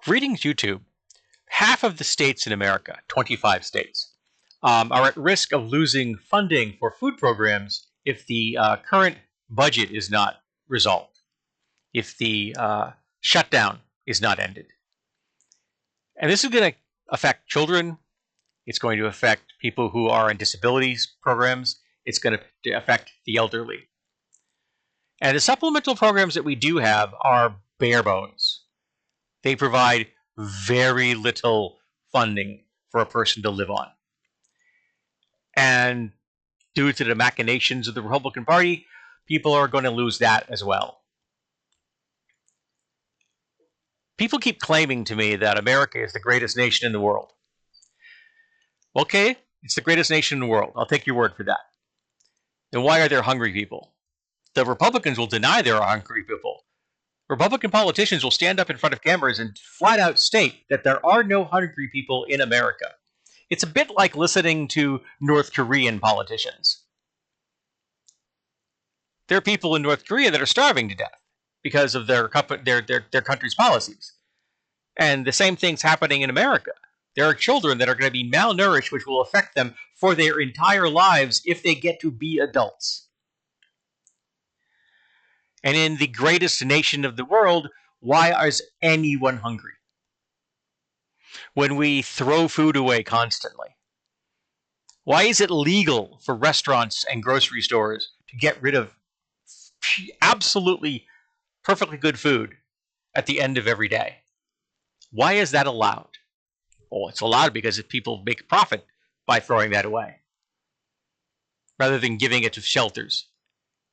Greetings, YouTube. Half of the states in America, 25 states, are at risk of losing funding for food programs if the current budget is not resolved, if the shutdown is not ended. And this is going to affect children. It's going to affect people who are in disabilities programs. It's going to affect the elderly. And the supplemental programs that we do have are bare bones. They provide very little funding for a person to live on. And due to the machinations of the Republican Party, people are going to lose that as well. People keep claiming to me that America is the greatest nation in the world. Okay, it's the greatest nation in the world. I'll take your word for that. Then why are there hungry people? The Republicans will deny there are hungry people. Republican politicians will stand up in front of cameras and flat out state that there are no hungry people in America. It's a bit like listening to North Korean politicians. There are people in North Korea that are starving to death because of their country's policies. And the same thing's happening in America. There are children that are going to be malnourished, which will affect them for their entire lives if they get to be adults. And in the greatest nation of the world, why is anyone hungry? When we throw food away constantly, why is it legal for restaurants and grocery stores to get rid of absolutely perfectly good food at the end of every day? Why is that allowed? Well, it's allowed because people make a profit by throwing that away, rather than giving it to shelters,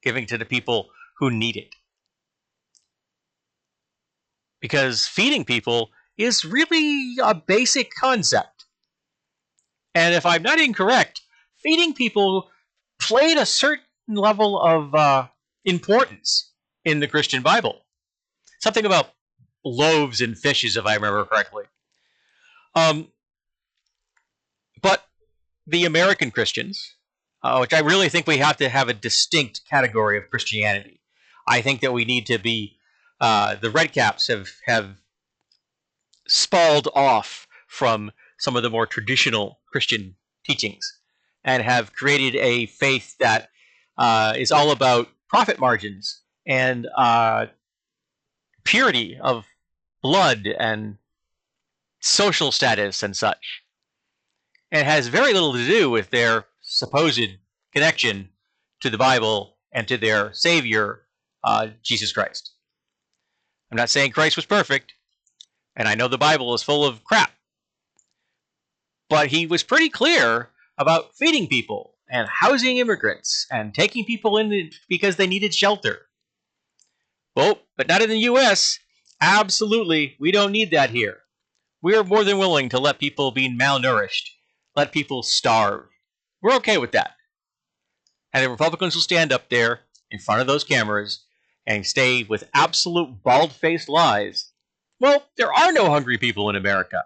giving it to the people who need it. Because feeding people is really a basic concept. And if I'm not incorrect, feeding people played a certain level of importance in the Christian Bible. Something about loaves and fishes, if I remember correctly. But the American Christians, which I really think we have to have a distinct category of Christianity. I think that we need to be, the red caps have spalled off from some of the more traditional Christian teachings and have created a faith that is all about profit margins and purity of blood and social status and such. And it has very little to do with their supposed connection to the Bible and to their Savior, Jesus Christ. I'm not saying Christ was perfect, and I know the Bible is full of crap, but he was pretty clear about feeding people and housing immigrants and taking people in because they needed shelter. Well, but not in the U.S. Absolutely, we don't need that here. We are more than willing to let people be malnourished, let people starve. We're okay with that. And the Republicans will stand up there in front of those cameras and stay with absolute bald-faced lies. Well, there are no hungry people in America.